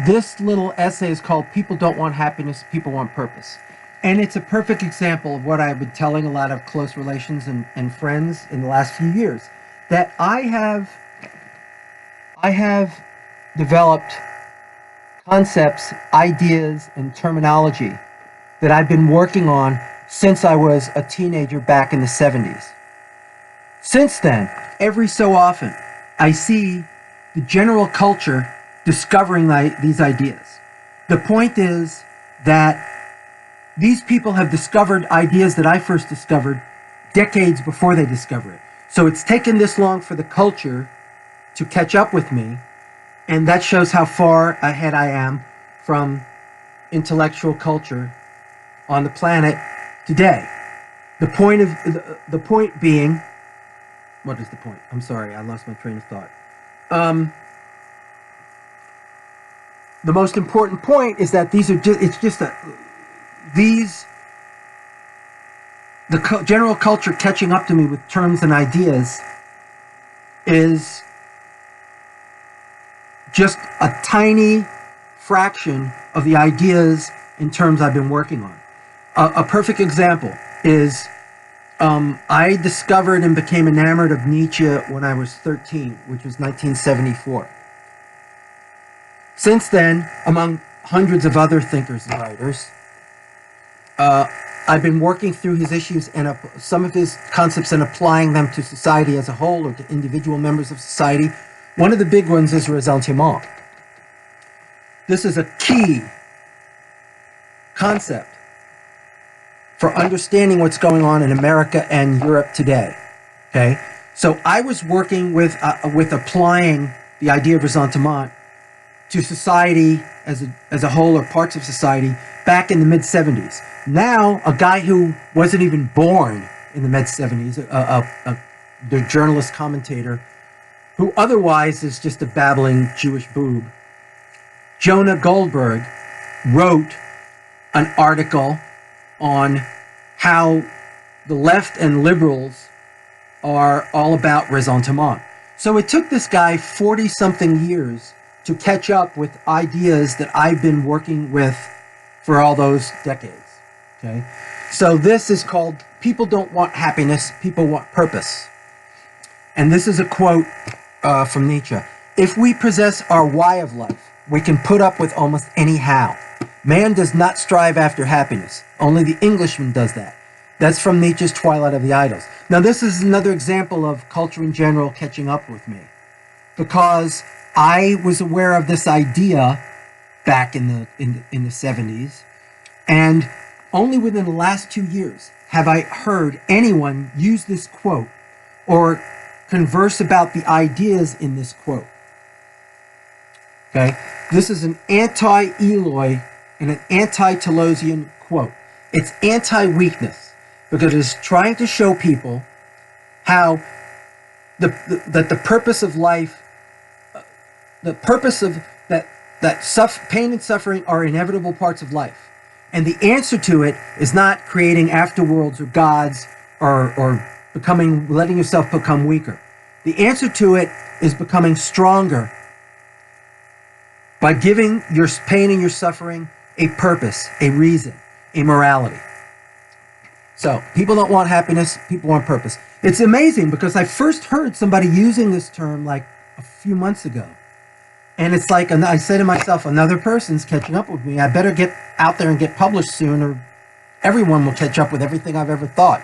This little essay is called People Don't Want Happiness, People Want Purpose. And it's a perfect example of what I've been telling a lot of close relations and friends in the last few years. That I have developed concepts, ideas, and terminology that I've been working on since I was a teenager back in the 70s. Since then, every so often, I see the general culture discovering these ideas. The point is that these people have discovered ideas that I first discovered decades before they discovered it. So it's taken this long for the culture to catch up with me, and that shows how far ahead I am from intellectual culture on the planet today. The point being, what is the point? I'm sorry, I lost my train of thought. The most important point is that these are general culture catching up to me with terms and ideas is just a tiny fraction of the ideas and terms I've been working on. A perfect example is I discovered and became enamored of Nietzsche when I was 13, which was 1974. Since then, among hundreds of other thinkers and writers, I've been working through his issues and some of his concepts and applying them to society as a whole or to individual members of society. One of the big ones is ressentiment. This is a key concept for understanding what's going on in America and Europe today. Okay, so I was working with applying the idea of ressentiment to society as a whole or parts of society back in the mid-70s. Now, a guy who wasn't even born in the mid-70s, the journalist commentator, who otherwise is just a babbling Jewish boob, Jonah Goldberg, wrote an article on how the left and liberals are all about ressentiment. So it took this guy 40-something years to catch up with ideas that I've been working with for all those decades. Okay, so this is called People Don't Want Happiness, People Want Purpose. And this is a quote from Nietzsche. If we possess our why of life, we can put up with almost any how. Man does not strive after happiness. Only the Englishman does that. That's from Nietzsche's Twilight of the Idols. Now this is another example of culture in general catching up with me, because I was aware of this idea back in the 70s, and only within the last 2 years have I heard anyone use this quote or converse about the ideas in this quote. Okay, this is an anti-Eloy and an anti-Talosian quote. It's anti-weakness because it is trying to show people how that the purpose of life, the purpose of that pain and suffering are inevitable parts of life, and the answer to it is not creating afterworlds or gods or letting yourself become weaker. The answer to it is becoming stronger by giving your pain and your suffering a purpose, a reason, a morality. So people don't want happiness, people want purpose. It's amazing because I first heard somebody using this term like a few months ago. And it's like, I say to myself, another person's catching up with me. I better get out there and get published soon, or everyone will catch up with everything I've ever thought.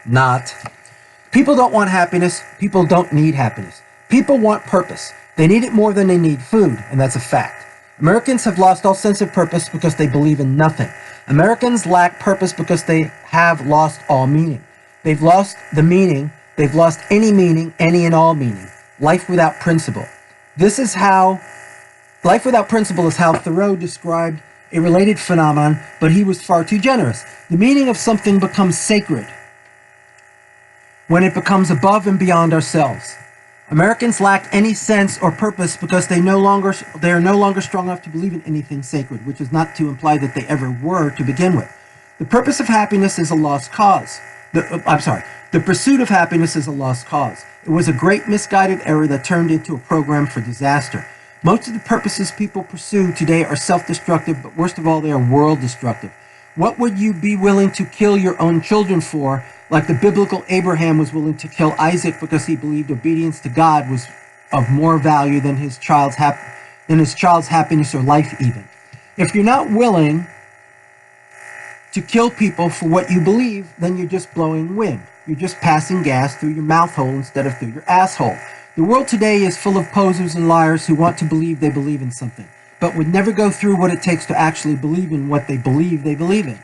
Not. People don't want happiness. People don't need happiness. People want purpose. They need it more than they need food, and that's a fact. Americans have lost all sense of purpose because they believe in nothing. Americans lack purpose because they have lost all meaning. They've lost the meaning. They've lost any meaning, any and all meaning. Life without principle. Life without principle is how Thoreau described a related phenomenon, but he was far too generous. The meaning of something becomes sacred when it becomes above and beyond ourselves. Americans lack any sense or purpose because they are no longer strong enough to believe in anything sacred, which is not to imply that they ever were to begin with. The purpose of happiness is a lost cause. The pursuit of happiness is a lost cause. It was a great misguided error that turned into a program for disaster. Most of the purposes people pursue today are self-destructive, but worst of all, they are world-destructive. What would you be willing to kill your own children for, like the biblical Abraham was willing to kill Isaac because he believed obedience to God was of more value than his child's happiness or life even? If you're not willing to kill people for what you believe, then you're just blowing wind. You're just passing gas through your mouth hole instead of through your asshole. The world today is full of posers and liars who want to believe they believe in something, but would never go through what it takes to actually believe in what they believe in.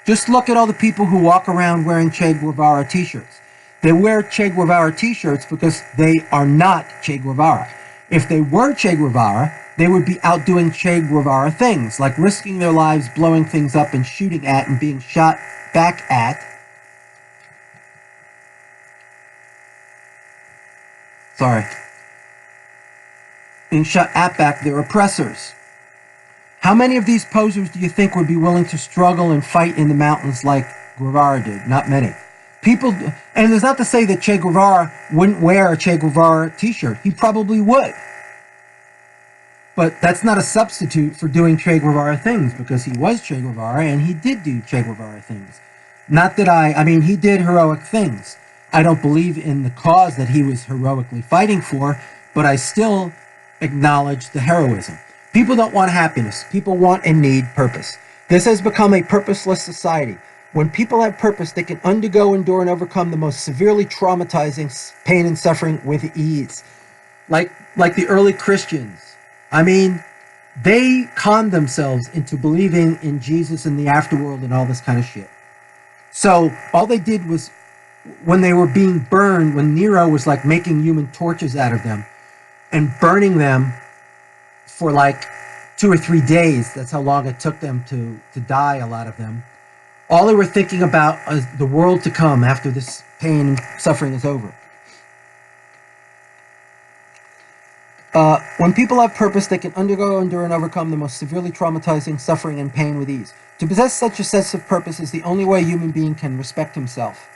Just look at all the people who walk around wearing Che Guevara t-shirts. They wear Che Guevara t-shirts because they are not Che Guevara. If they were Che Guevara, they would be out doing Che Guevara things, like risking their lives, blowing things up, and shooting at and being shot back at being shot at back their oppressors. How many of these posers do you think would be willing to struggle and fight in the mountains like Guevara did? Not many. People, and it's not to say that Che Guevara wouldn't wear a Che Guevara t-shirt. He probably would. But that's not a substitute for doing Che Guevara things, because he was Che Guevara and he did do Che Guevara things. Not that I mean, he did heroic things. I don't believe in the cause that he was heroically fighting for, but I still acknowledge the heroism. People don't want happiness. People want and need purpose. This has become a purposeless society. When people have purpose, they can undergo, endure, and overcome the most severely traumatizing pain and suffering with ease. Like the early Christians. I mean, they conned themselves into believing in Jesus and the afterworld and all this kind of shit. So all they did was, when they were being burned, when Nero was like making human torches out of them and burning them for like 2 or 3 days, that's how long it took them to die, a lot of them. All they were thinking about is the world to come after this pain and suffering is over. When people have purpose, they can undergo, endure, and overcome the most severely traumatizing suffering and pain with ease. To possess such a sense of purpose is the only way a human being can respect himself.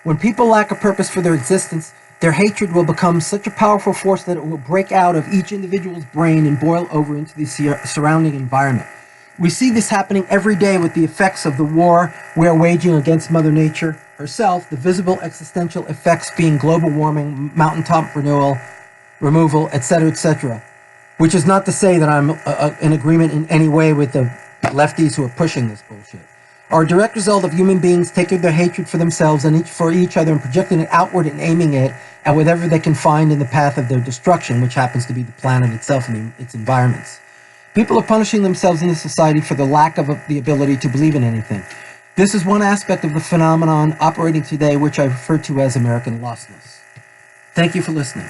When people lack a purpose for their existence, their hatred will become such a powerful force that it will break out of each individual's brain and boil over into the surrounding environment. We see this happening every day with the effects of the war we are waging against Mother Nature herself, the visible existential effects being global warming, mountaintop removal, etc., which is not to say that I'm in agreement in any way with the lefties who are pushing this bullshit. Are a direct result of human beings taking their hatred for themselves and for each other and projecting it outward and aiming it at whatever they can find in the path of their destruction, which happens to be the planet itself and its environments. People are punishing themselves in this society for the lack of the ability to believe in anything. This is one aspect of the phenomenon operating today, which I refer to as American lostness. Thank you for listening.